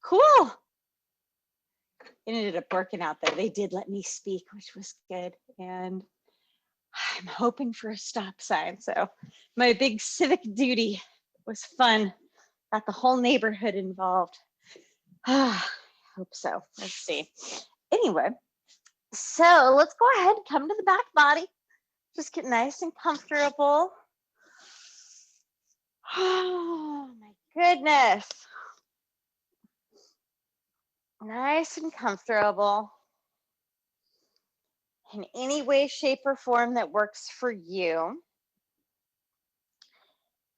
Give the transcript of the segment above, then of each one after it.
Cool. It ended up working out though. They did let me speak, which was good. And I'm hoping for a stop sign. So my big civic duty was fun. Got the whole neighborhood involved. Hope so. Let's see. Anyway, so let's go ahead and come to the back body. Just get nice and comfortable. Oh my goodness. Nice and comfortable. In any way, shape, or form that works for you.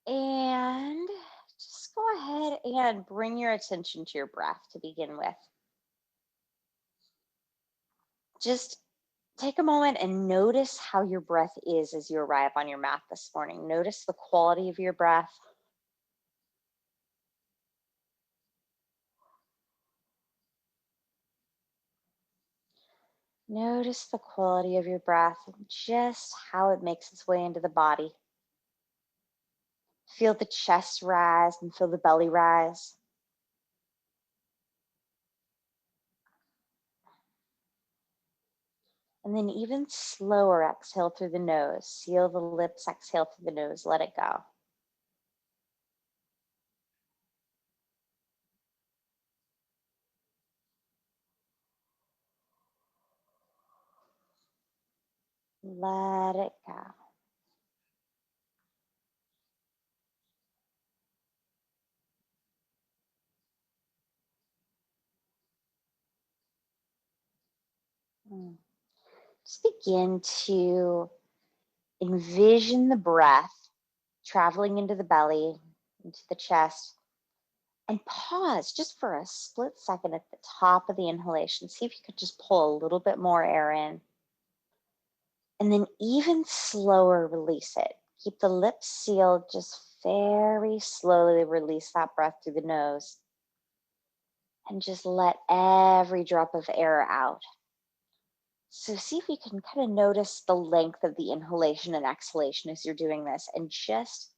And just go ahead and bring your attention to your breath to begin with. Just take a moment and notice how your breath is as you arrive on your mat this morning. Notice the quality of your breath. Notice the quality of your breath and just how it makes its way into the body. Feel the chest rise and feel the belly rise. And then even slower, exhale through the nose. Seal the lips, exhale through the nose, let it go. Let it go. Just begin to envision the breath traveling into the belly, into the chest, and pause just for a split second at the top of the inhalation. See if you could just pull a little bit more air in. And then even slower, release it. Keep the lips sealed, just very slowly release that breath through the nose. And just let every drop of air out. So see if you can kind of notice the length of the inhalation and exhalation as you're doing this, and just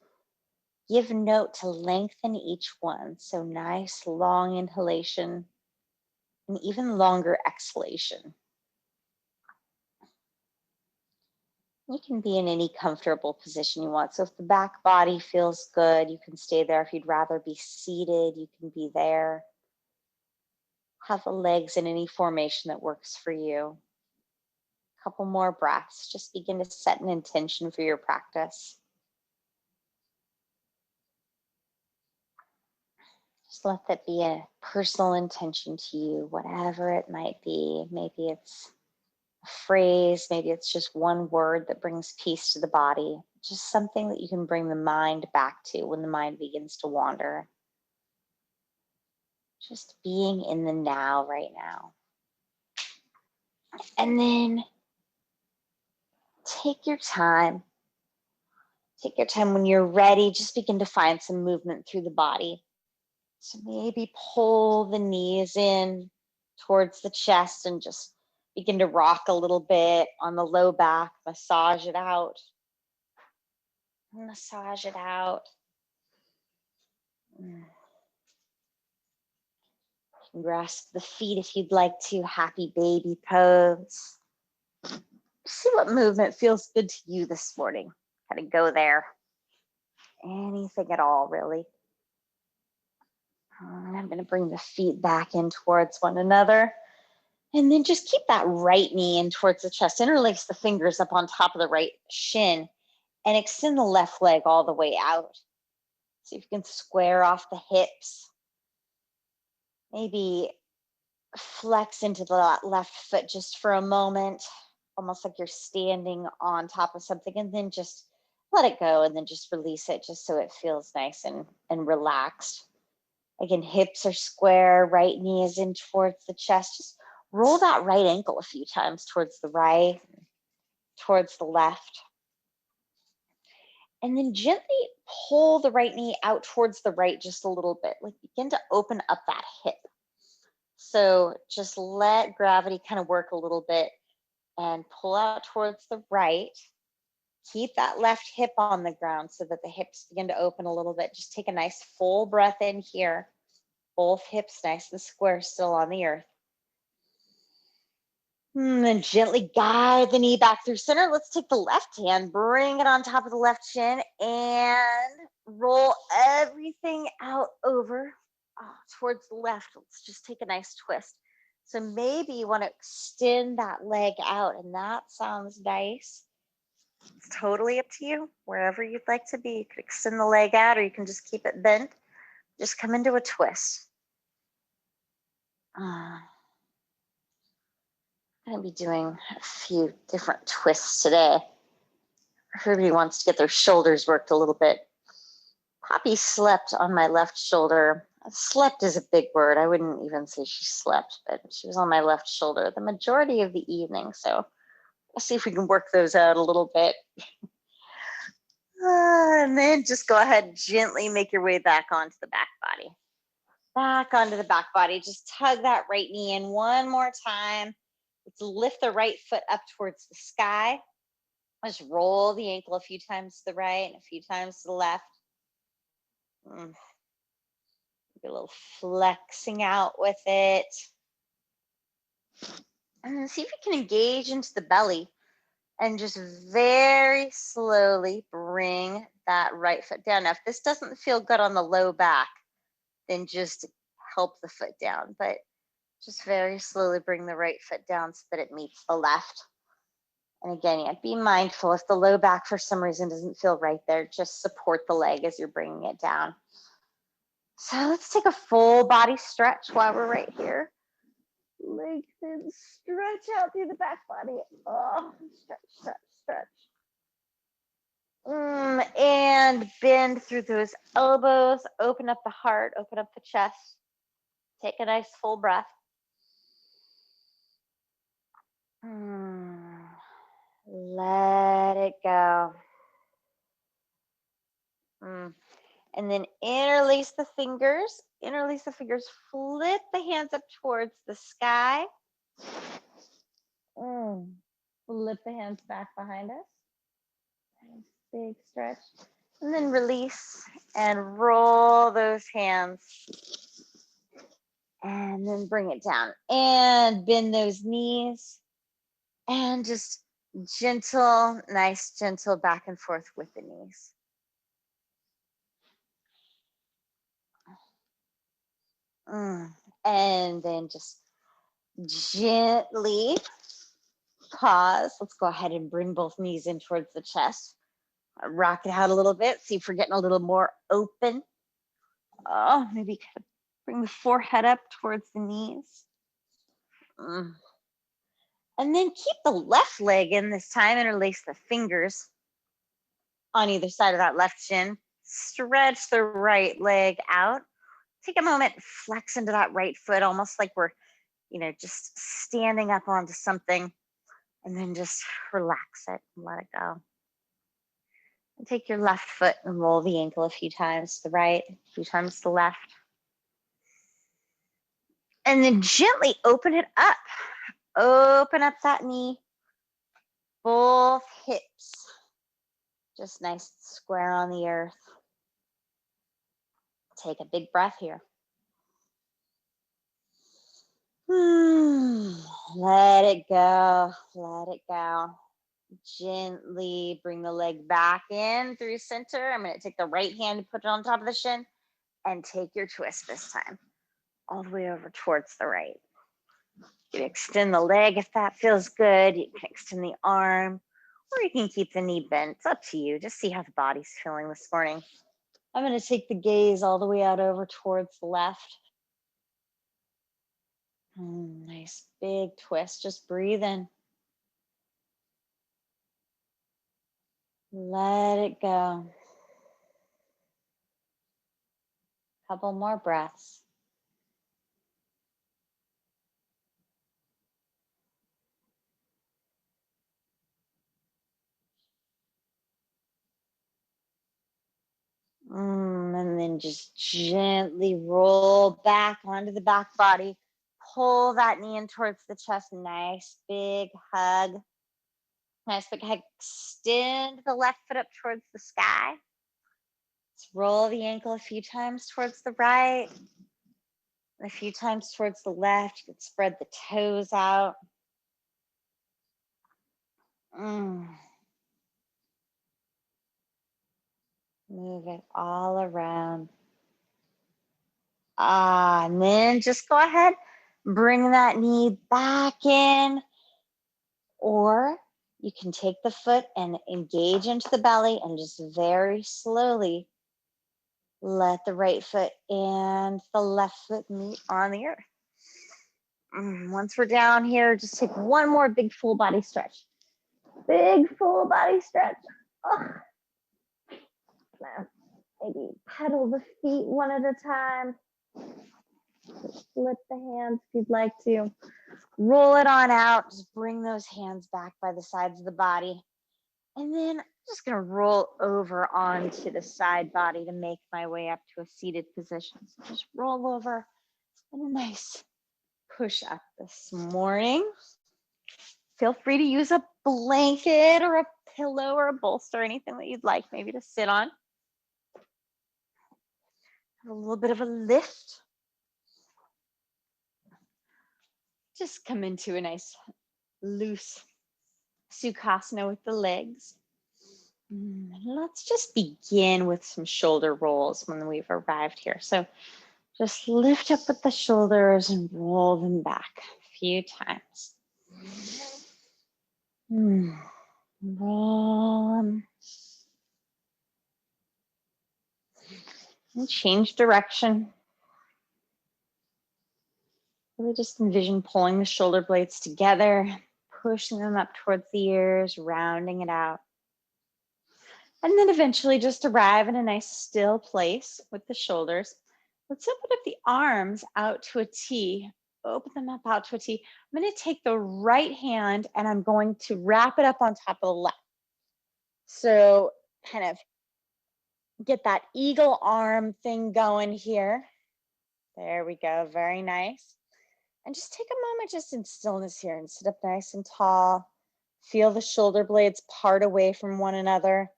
give note to lengthen each one. So nice long inhalation and even longer exhalation. You can be in any comfortable position you want. So if the back body feels good, you can stay there. If you'd rather be seated, you can be there. Have the legs in any formation that works for you. A couple more breaths. Just begin to set an intention for your practice. Just let that be a personal intention to you, whatever it might be. Maybe it's a phrase, maybe it's just one word that brings peace to the body. Just something that you can bring the mind back to when the mind begins to wander. Just being in the now right now. And then take your time. Take your time. When you're ready, just begin to find some movement through the body. So maybe pull the knees in towards the chest and just begin to rock a little bit on the low back. Massage it out. Massage it out. You can grasp the feet if you'd like to. Happy baby pose. See what movement feels good to you this morning. Kind of go there. Anything at all, really. And I'm going to bring the feet back in towards one another. And then just keep that right knee in towards the chest. Interlace the fingers up on top of the right shin and extend the left leg all the way out. See if you can square off the hips. Maybe flex into the left foot just for a moment, almost like you're standing on top of something, and then just let it go and then just release it just so it feels nice and relaxed. Again, hips are square, right knee is in towards the chest. Just roll that right ankle a few times towards the right, towards the left. And then gently pull the right knee out towards the right just a little bit. Like begin to open up that hip. So just let gravity kind of work a little bit and pull out towards the right. Keep that left hip on the ground so that the hips begin to open a little bit. Just take a nice full breath in here. Both hips nice and square, still on the earth. And then gently guide the knee back through center. Let's take the left hand, bring it on top of the left shin, and roll everything out over towards the left. Let's just take a nice twist. So maybe you want to extend that leg out, and that sounds nice. It's totally up to you, wherever you'd like to be. You could extend the leg out, or you can just keep it bent. Just come into a twist. I'm going to be doing a few different twists today. Everybody wants to get their shoulders worked a little bit. Poppy slept on my left shoulder. Slept is a big word. I wouldn't even say she slept, but she was on my left shoulder the majority of the evening. So we'll see if we can work those out a little bit. And then just go ahead and gently make your way back onto the back body. Back onto the back body. Just tug that right knee in one more time. Let's lift the right foot up towards the sky. Just roll the ankle a few times to the right and a few times to the left. Get a little flexing out with it. And then see if you can engage into the belly and just very slowly bring that right foot down. Now, if this doesn't feel good on the low back, then just help the foot down. But just very slowly bring the right foot down so that it meets the left. And again, yeah, be mindful if the low back for some reason doesn't feel right there, just support the leg as you're bringing it down. So let's take a full body stretch while we're right here. Lengthen, stretch out through the back body. Oh, stretch, stretch, stretch. And bend through those elbows. Open up the heart, open up the chest. Take a nice full breath. Let it go. And then interlace the fingers. Interlace the fingers. Flip the hands up towards the sky. Flip the hands back behind us. Nice big stretch. And then release and roll those hands. And then bring it down. And bend those knees. And just gentle, nice, gentle back and forth with the knees. And then just gently pause. Let's go ahead and bring both knees in towards the chest. Rock it out a little bit. See if we're getting a little more open. Maybe bring the forehead up towards the knees. And then keep the left leg in this time. Interlace the fingers on either side of that left shin. Stretch the right leg out. Take a moment, flex into that right foot, almost like we're, just standing up onto something. And then just relax it and let it go. And take your left foot and roll the ankle a few times to the right, a few times to the left. And then gently open it up. Open up that knee. Both hips. Just nice and square on the earth. Take a big breath here. Let it go. Let it go. Gently bring the leg back in through center. I'm going to take the right hand and put it on top of the shin and take your twist this time. All the way over towards the right. You can extend the leg if that feels good. You can extend the arm, or you can keep the knee bent. It's up to you. Just see how the body's feeling this morning. I'm going to take the gaze all the way out over towards the left. Nice big twist. Just breathe in. Let it go. Couple more breaths. And then just gently roll back onto the back body. Pull that knee in towards the chest. Nice big hug. Nice big hug. Extend the left foot up towards the sky. Let's roll the ankle a few times towards the right. A few times towards the left, you can spread the toes out. Move it all around. And then just go ahead, bring that knee back in, or you can take the foot and engage into the belly and just very slowly let the right foot and the left foot meet on the earth. Once we're down here, just take one more big full body stretch. Big full body stretch. Maybe pedal the feet one at a time. Split the hands if you'd like to. Roll it on out. Just bring those hands back by the sides of the body. And then I'm just going to roll over onto the side body to make my way up to a seated position. So just roll over and a nice push up this morning. Feel free to use a blanket or a pillow or a bolster, anything that you'd like maybe to sit on. Have a little bit of a lift. Just come into a nice loose Sukhasana with the legs. Let's just begin with some shoulder rolls when we've arrived here. So just lift up with the shoulders and roll them back a few times. Roll them. And change direction. Really just envision pulling the shoulder blades together, pushing them up towards the ears, rounding it out. And then eventually just arrive in a nice still place with the shoulders. Let's open up the arms out to a T. Open them up out to a T. I'm going to take the right hand and I'm going to wrap it up on top of the left. So kind of get that eagle arm thing going here. There we go. Very nice. And just take a moment just in stillness here and sit up nice and tall. Feel the shoulder blades part away from one another.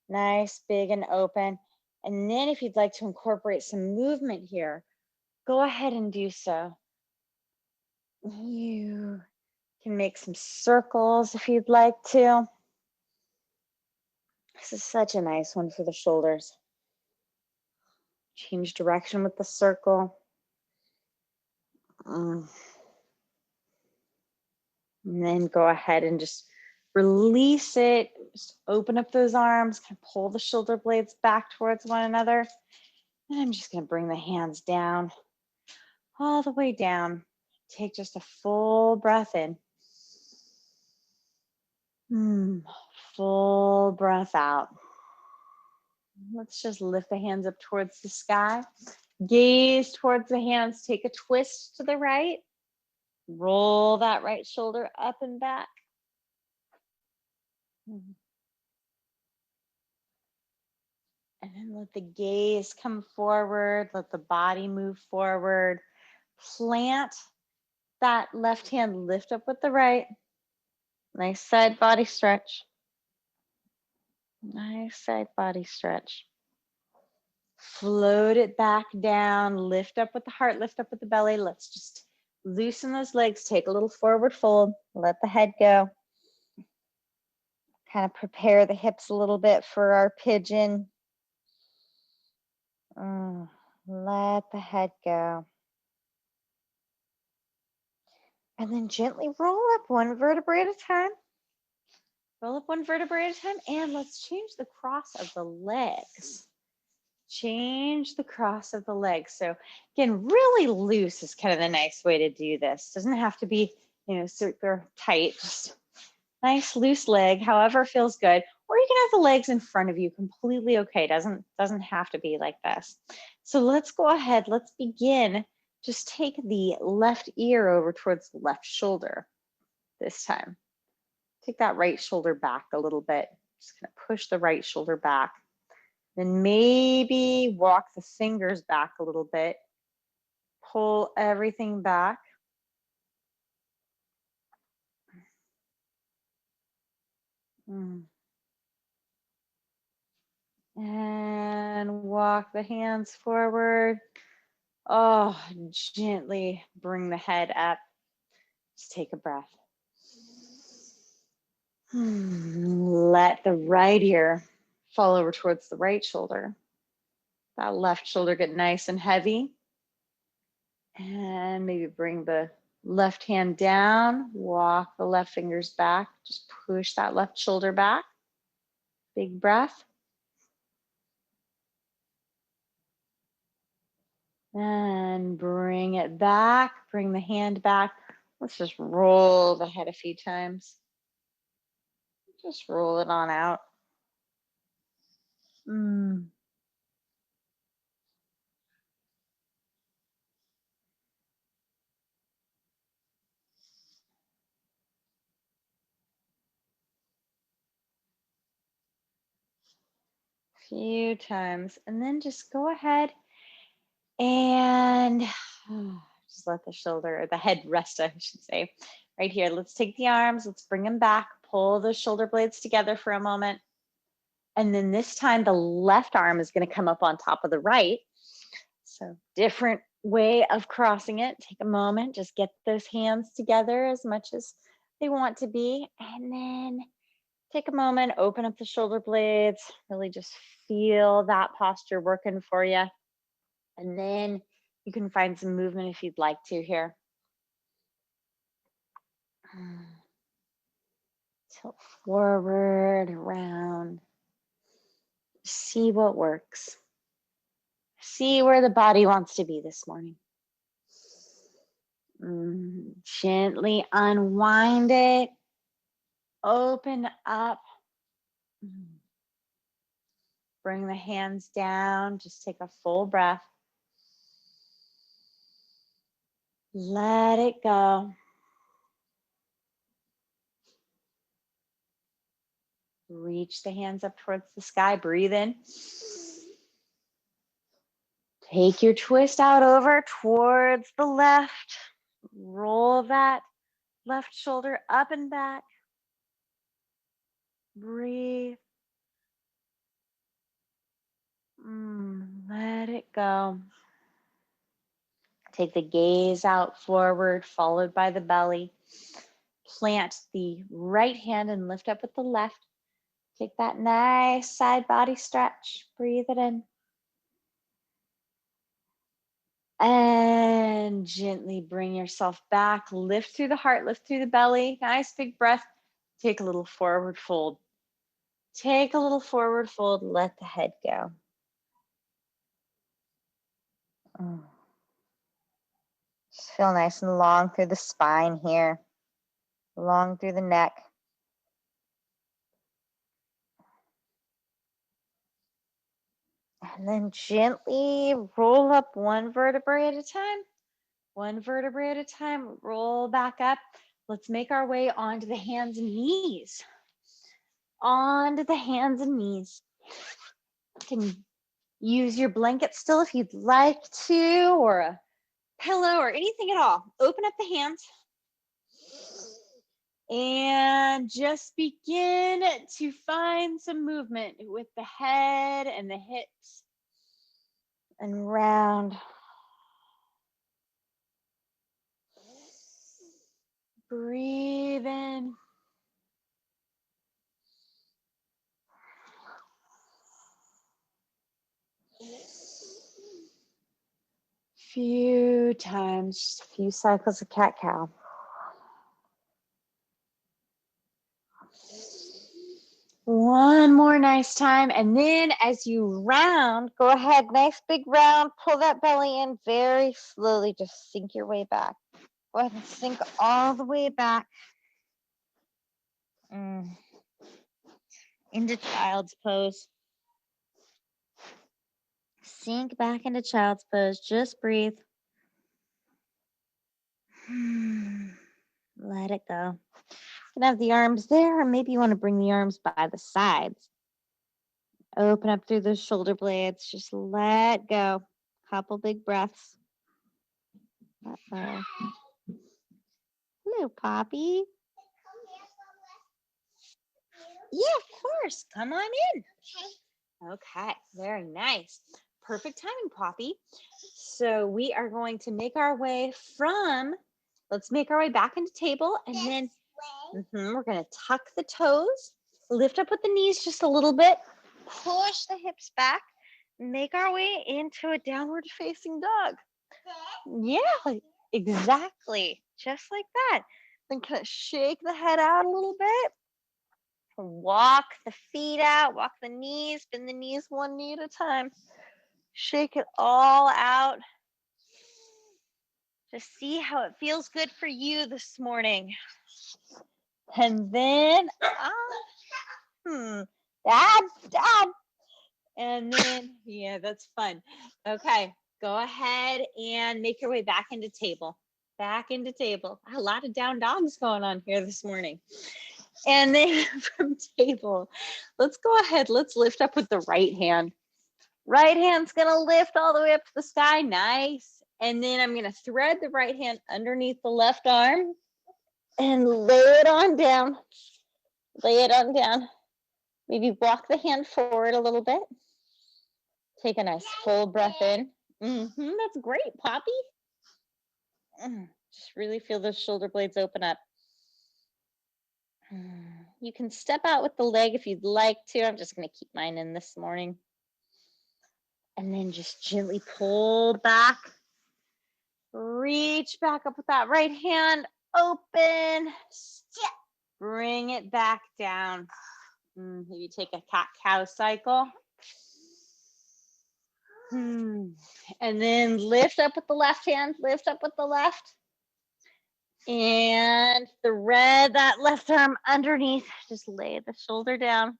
Nice, big and open. And then if you'd like to incorporate some movement here, go ahead and do so. You can make some circles if you'd like to. This is such a nice one for the shoulders. Change direction with the circle. And then go ahead and just release it. Just open up those arms, kind of pull the shoulder blades back towards one another. And I'm just going to bring the hands down, all the way down. Take just a full breath in. Full breath out. Let's just lift the hands up towards the sky. Gaze towards the hands. Take a twist to the right. Roll that right shoulder up and back. And then let the gaze come forward. Let the body move forward. Plant that left hand, lift up with the right. Nice side body stretch. Nice side body stretch. Float it back down. Lift up with the heart, lift up with the belly. Let's just loosen those legs. Take a little forward fold. Let the head go. Kind of prepare the hips a little bit for our pigeon. Let the head go. And then gently roll up one vertebrae at a time. Roll up one vertebrae at a time. And let's change the cross of the legs. Change the cross of the legs. So again, really loose is kind of the nice way to do this. Doesn't have to be, super tight. Just nice loose leg, however feels good. Or you can have the legs in front of you, completely okay. Doesn't have to be like this. So let's go ahead. Let's begin. Just take the left ear over towards the left shoulder this time. Take that right shoulder back a little bit. Just kind of push the right shoulder back. Then maybe walk the fingers back a little bit. Pull everything back. And walk the hands forward. Oh, gently bring the head up. Just take a breath. Let the right ear fall over towards the right shoulder. That left shoulder get nice and heavy. And maybe bring the left hand down, walk the left fingers back, just push that left shoulder back. Big breath. And bring it back, bring the hand back. Let's just roll the head a few times. Just roll it on out. Few times. And then just go ahead and just let the shoulder or the head rest, I should say, right here. Let's take the arms, let's bring them back, pull the shoulder blades together for a moment. And then this time the left arm is going to come up on top of the right. So different way of crossing it. Take a moment, just get those hands together as much as they want to be. And then take a moment, open up the shoulder blades, really just feel that posture working for you. And then you can find some movement if you'd like to here. Tilt forward, around. See what works. See where the body wants to be this morning. Gently unwind it. Open up. Bring the hands down. Just take a full breath. Let it go. Reach the hands up towards the sky. Breathe in. Take your twist out over towards the left. Roll that left shoulder up and back. Breathe. Let it go. Take the gaze out forward, followed by the belly. Plant the right hand and lift up with the left. Take that nice side body stretch. Breathe it in. And gently bring yourself back. Lift through the heart, lift through the belly. Nice big breath. Take a little forward fold. Take a little forward fold. Let the head go. Just feel nice and long through the spine here. Long through the neck. And then gently roll up one vertebrae at a time. One vertebrae at a time. Roll back up. Let's make our way onto the hands and knees. Onto the hands and knees. You can use your blanket still if you'd like to, or a pillow or anything at all. Open up the hands. And just begin to find some movement with the head and the hips and round. Breathe in. Few times, just a few cycles of cat-cow. One more nice time. And then as you round, go ahead, nice big round, pull that belly in very slowly, just sink your way back. Go ahead and sink all the way back into child's pose. Sink back into child's pose, just breathe. Let it go. You can have the arms there, or maybe you want to bring the arms by the sides. Open up through the shoulder blades. Just let go. Couple big breaths. Hello, Poppy. Yeah, of course. Come on in. Okay, very nice. perfect timing, Poppy. So we are going to make our way let's make our way back into table, and then we're going to tuck the toes, lift up with the knees just a little bit, push the hips back, make our way into a downward facing dog. Yeah, exactly. Just like that. Then kind of shake the head out a little bit. Walk the feet out, walk the knees, bend the knees one knee at a time. Shake it all out. Just see how it feels good for you this morning. And then, Dad. And then, yeah, that's fun. Okay, go ahead and make your way back into table. Back into table. A lot of down dogs going on here this morning. And then from table, let's go ahead. Let's lift up with the right hand. Right hand's going to lift all the way up to the sky. Nice. And then I'm going to thread the right hand underneath the left arm and lay it on down. Lay it on down. Maybe walk the hand forward a little bit. Take a nice full breath in. That's great, Poppy. Just really feel those shoulder blades open up. You can step out with the leg if you'd like to. I'm just going to keep mine in this morning. And then just gently pull back. Reach back up with that right hand. Open. Bring it back down. Maybe take a cat-cow cycle. And then lift up with the left hand. Lift up with the left. And thread that left arm underneath. Just lay the shoulder down.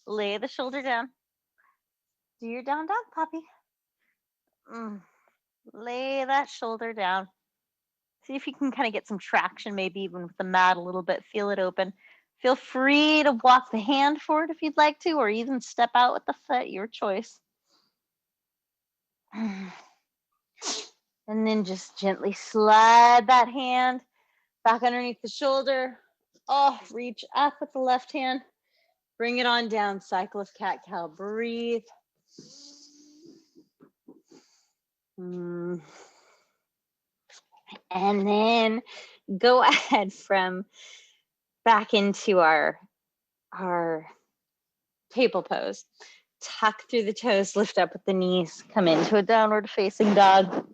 Lay the shoulder down. Do your down dog, Poppy. Lay that shoulder down. See if you can kind of get some traction, maybe even with the mat a little bit. Feel it open. Feel free to walk the hand forward if you'd like to, or even step out with the foot, your choice. And then just gently slide that hand back underneath the shoulder. Oh, reach up with the left hand. Bring it on down. Cycle of cat-cow. Breathe. And then go ahead from back into our table pose. Tuck through the toes, lift up with the knees, come into a downward facing dog.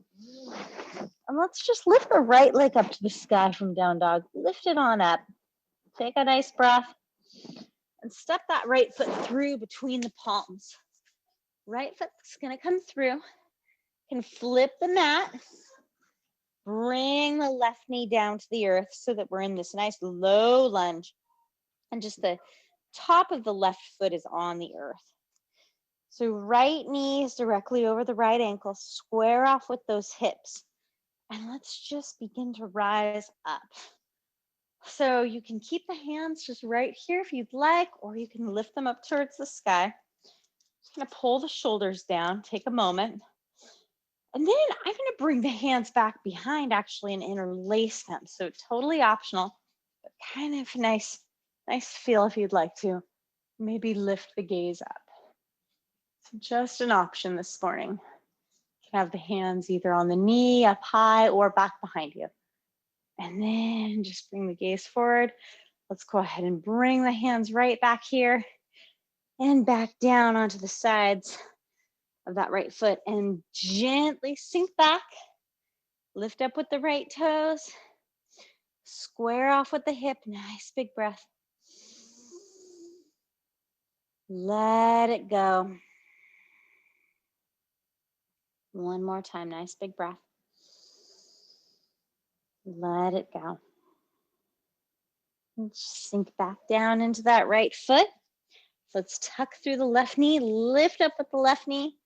And let's just lift the right leg up to the sky from down dog. Lift it on up. Take a nice breath. And step that right foot through between the palms. Right foot's going to come through. You can flip the mat. Bring the left knee down to the earth so that we're in this nice low lunge. And just the top of the left foot is on the earth. So right knee is directly over the right ankle. Square off with those hips. And let's just begin to rise up. So you can keep the hands just right here if you'd like, or you can lift them up towards the sky. Just gonna pull the shoulders down, take a moment. And then I'm gonna bring the hands back behind actually and interlace them. So totally optional, but kind of nice feel if you'd like to. Maybe lift the gaze up. So just an option this morning. You can have the hands either on the knee, up high, or back behind you. And then just bring the gaze forward. Let's go ahead and bring the hands right back here and back down onto the sides of that right foot and gently sink back. Lift up with the right toes. Square off with the hip. Nice big breath. Let it go. One more time. Nice big breath. Let it go. And sink back down into that right foot. Let's tuck through the left knee, lift up with the left knee,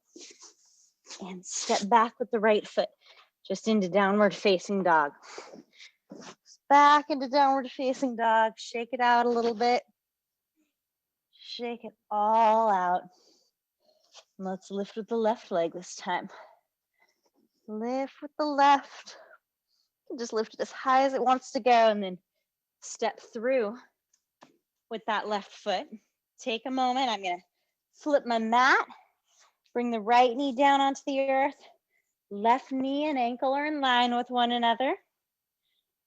and step back with the right foot, just into downward facing dog. Back into downward facing dog. Shake it out a little bit. Shake it all out. And let's lift with the left leg this time. Lift with the left. Just lift it as high as it wants to go, and then step through with that left foot. Take a moment. I'm going to flip my mat. Bring the right knee down onto the earth. Left knee and ankle are in line with one another.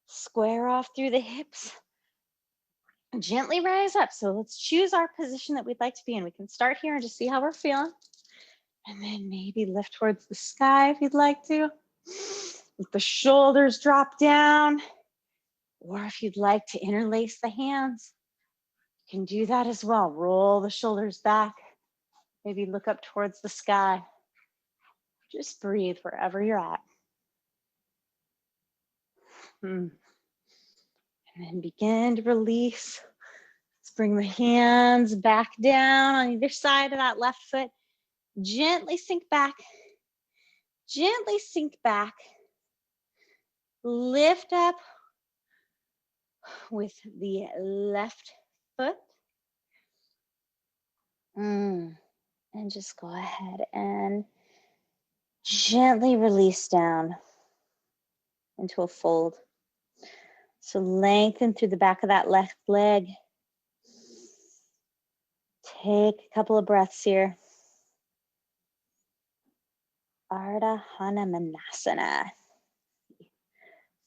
Square off through the hips. Gently rise up. So let's choose our position that we'd like to be in. We can start here and just see how we're feeling. And then maybe lift towards the sky if you'd like to. Let the shoulders drop down. Or if you'd like to interlace the hands, you can do that as well. Roll the shoulders back. Maybe look up towards the sky. Just breathe wherever you're at. And then begin to release. Let's bring the hands back down on either side of that left foot. Gently sink back. Gently sink back. Lift up with the left foot. And just go ahead and gently release down into a fold. So lengthen through the back of that left leg. Take a couple of breaths here. Ardha Hanumanasana.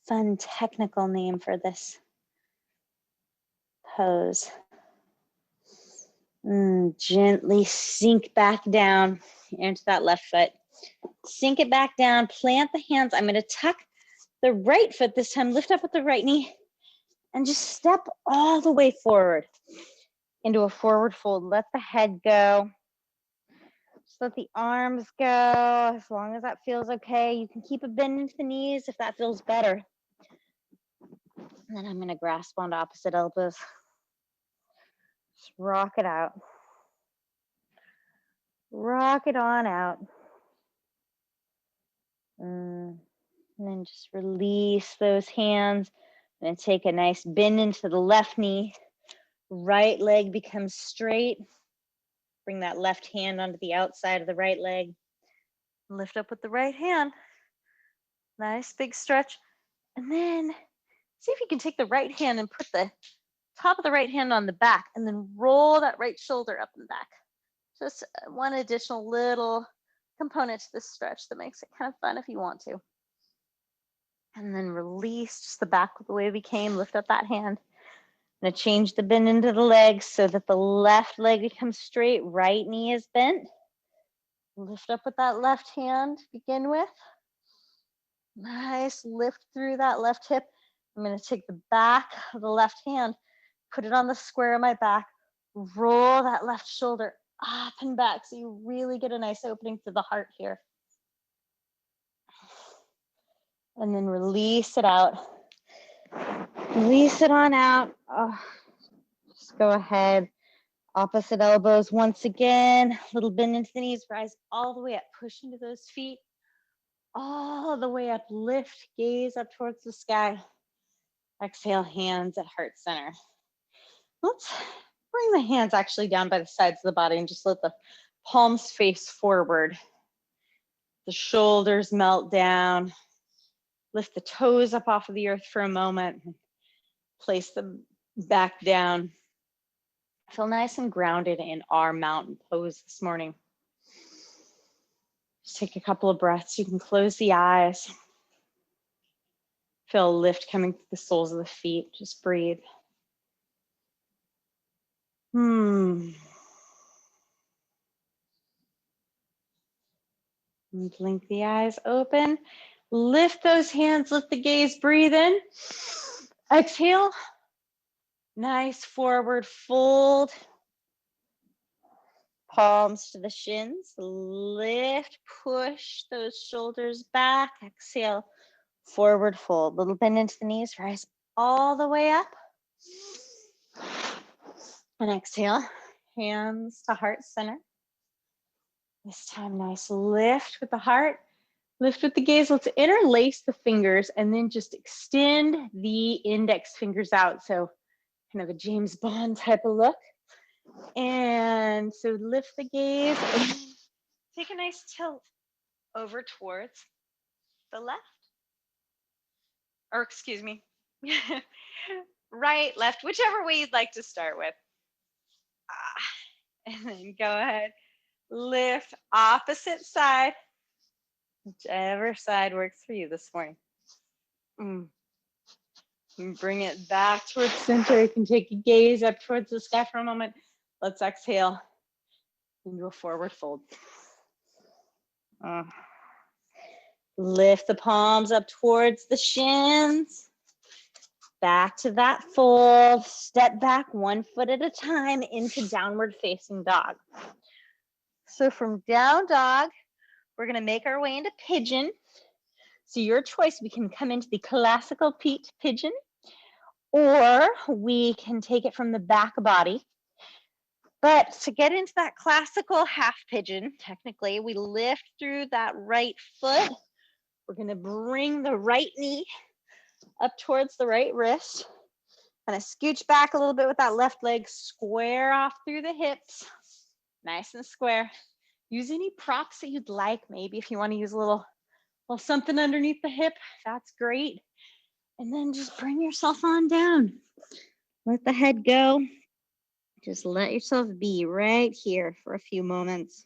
Fun technical name for this pose. Gently sink back down into that left foot. Sink it back down, plant the hands. I'm going to tuck the right foot this time, lift up with the right knee, and just step all the way forward into a forward fold. Let the head go. Just let the arms go, as long as that feels okay. You can keep a bend into the knees if that feels better. And then I'm going to grasp onto opposite elbows. Just rock it out. Rock it on out. And then just release those hands. And take a nice bend into the left knee. Right leg becomes straight. Bring that left hand onto the outside of the right leg. Lift up with the right hand. Nice big stretch. And then see if you can take the right hand and put the top of the right hand on the back and then roll that right shoulder up and back. Just one additional little component to this stretch that makes it kind of fun if you want to. And then release just the back the way we came. Lift up that hand. I'm going to change the bend into the leg so that the left leg becomes straight. Right knee is bent. Lift up with that left hand to begin with. Nice lift through that left hip. I'm going to take the back of the left hand, put it on the square of my back, roll that left shoulder up and back so you really get a nice opening to the heart here. And then release it out. Release it on out. Just go ahead. Opposite elbows once again. Little bend into the knees. Rise all the way up. Push into those feet. All the way up. Lift. Gaze up towards the sky. Exhale, hands at heart center. Let's bring the hands actually down by the sides of the body and just let the palms face forward. The shoulders melt down. Lift the toes up off of the earth for a moment. Place them back down. Feel nice and grounded in our mountain pose this morning. Just take a couple of breaths. You can close the eyes. Feel a lift coming through the soles of the feet. Just breathe. And blink the eyes open. Lift those hands, lift the gaze, breathe in. Exhale. Nice forward fold. Palms to the shins. Lift, push those shoulders back. Exhale, forward fold. Little bend into the knees. Rise all the way up. And exhale, hands to heart center. This time, nice lift with the heart. Lift with the gaze. Let's interlace the fingers and then just extend the index fingers out. So kind of a James Bond type of look. And so lift the gaze and take a nice tilt over towards the left. Or excuse me, right, left, whichever way you'd like to start with. And then go ahead, lift, opposite side, whichever side works for you this morning. And bring it back towards center. You can take a gaze up towards the sky for a moment. Let's exhale into a forward fold. Lift the palms up towards the shins. Back to that fold. Step back 1 foot at a time into downward facing dog. So from down dog, we're going to make our way into pigeon. So your choice, we can come into the classical pigeon, or we can take it from the back body. But to get into that classical half pigeon, technically, we lift through that right foot. We're going to bring the right knee up towards the right wrist. Kind of scooch back a little bit with that left leg, square off through the hips, nice and square. Use any props that you'd like. Maybe if you want to use a little something underneath the hip, that's great. And then just bring yourself on down. Let the head go. Just let yourself be right here for a few moments.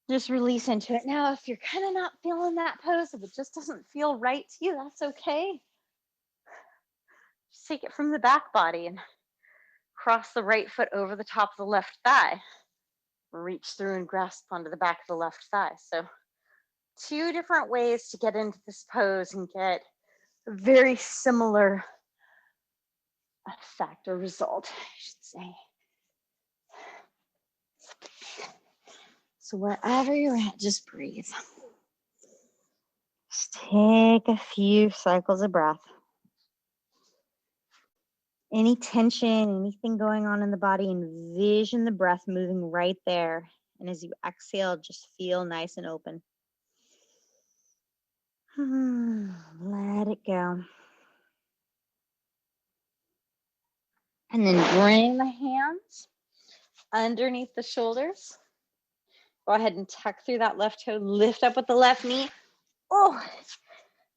Just release into it. Now, if you're kind of not feeling that pose, if it just doesn't feel right to you, that's okay. Just take it from the back body and cross the right foot over the top of the left thigh. Reach through and grasp onto the back of the left thigh. So 2 different ways to get into this pose and get a very similar effect or result, I should say. So wherever you're at, just breathe. Just take a few cycles of breath. Any tension, anything going on in the body, envision the breath moving right there. And as you exhale, just feel nice and open. Let it go. And then bring the hands underneath the shoulders. Go ahead and tuck through that left toe, lift up with the left knee. Oh,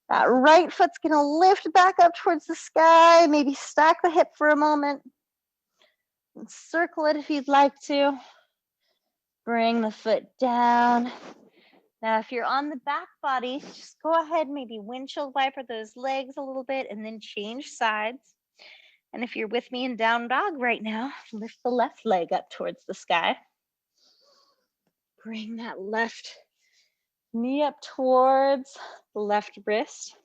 that right foot's gonna lift back up towards the sky. Maybe stack the hip for a moment. And circle it if you'd like to. Bring the foot down. Now, if you're on the back body, just go ahead, maybe windshield wiper those legs a little bit and then change sides. And if you're with me in down dog right now, lift the left leg up towards the sky. Bring that left knee up towards the left wrist.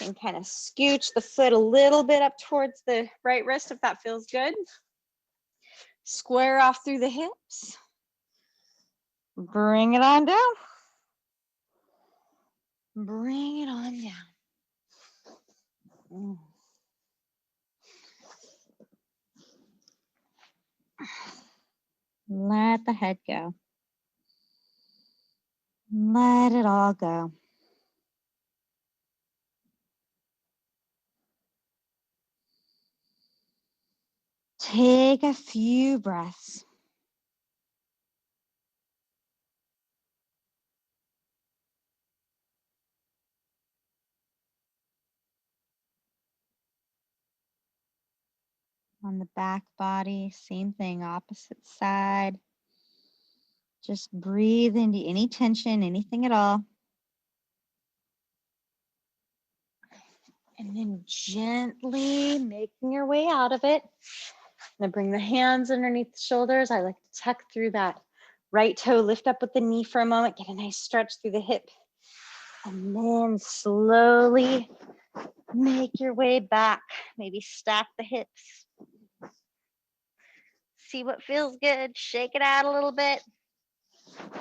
And kind of scooch the foot a little bit up towards the right wrist if that feels good. Square off through the hips. Bring it on down. Bring it on down. Let the head go. Let it all go. Take a few breaths. On the back body, same thing, opposite side. Just breathe into any tension, anything at all. And then gently making your way out of it. Then bring the hands underneath the shoulders. I like to tuck through that right toe, lift up with the knee for a moment, get a nice stretch through the hip. And then slowly make your way back. Maybe stack the hips. See what feels good. Shake it out a little bit.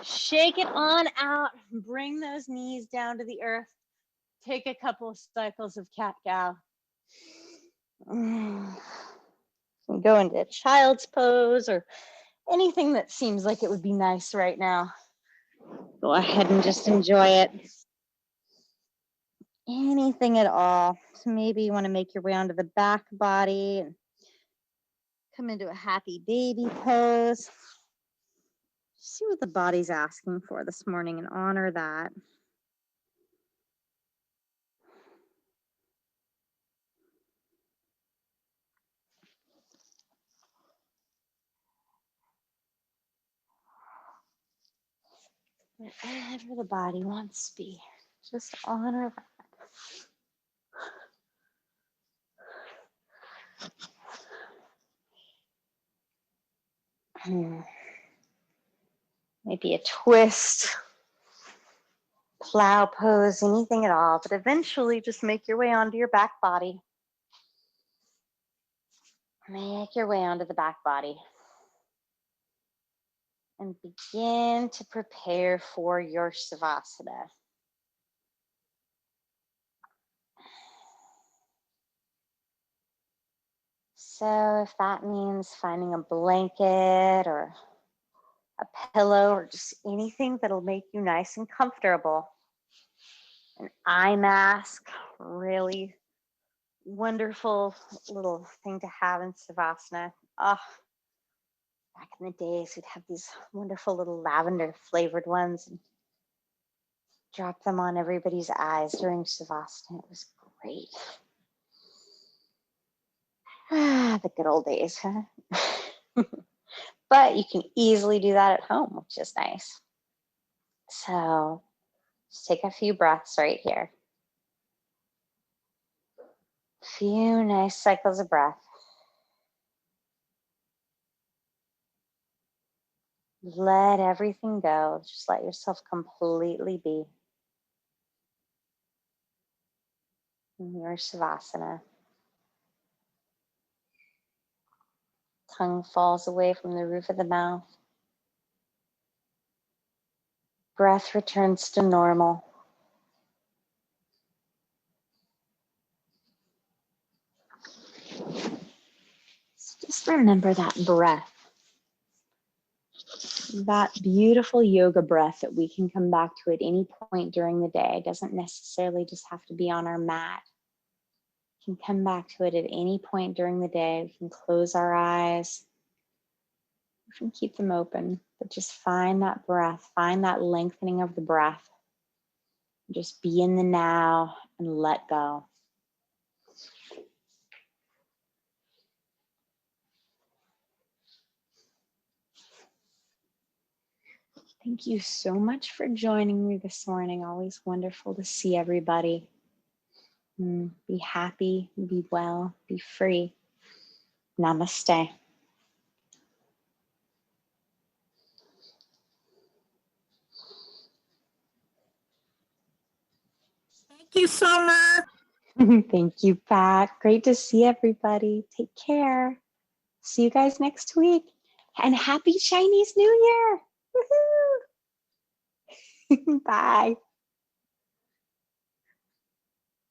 Shake it on out. Bring those knees down to the earth. Take a couple of cycles of cat-cow. Go into child's pose or anything that seems like it would be nice right now. Go ahead and just enjoy it. Anything at all. So maybe you want to make your way onto the back body and come into a happy baby pose. See what the body's asking for this morning and honor that. wherever the body wants to be. Just honor that. Maybe a twist, plow pose, anything at all, but eventually just make your way onto your back body. Make your way onto the back body. And begin to prepare for your savasana. So if that means finding a blanket or a pillow or just anything that'll make you nice and comfortable. An eye mask, really wonderful little thing to have in savasana. Oh, back in the days, we'd have these wonderful little lavender flavored ones and drop them on everybody's eyes during savasana. It was great. Ah, the good old days, huh? But you can easily do that at home, which is nice. So just take a few breaths right here. Few nice cycles of breath. Let everything go. Just let yourself completely be in your savasana. Tongue falls away from the roof of the mouth. Breath returns to normal. So just remember that breath. That beautiful yoga breath that we can come back to at any point during the day. It doesn't necessarily just have to be on our mat. We can come back to it at any point during the day. We can close our eyes. We can keep them open, but just find that breath, find that lengthening of the breath. Just be in the now and let go. Thank you so much for joining me this morning. Always wonderful to see everybody. Be happy, be well, be free. Namaste. Thank you, Summer. Thank you, Pat. Great to see everybody. Take care. See you guys next week. And happy Chinese New Year. Woohoo! Bye.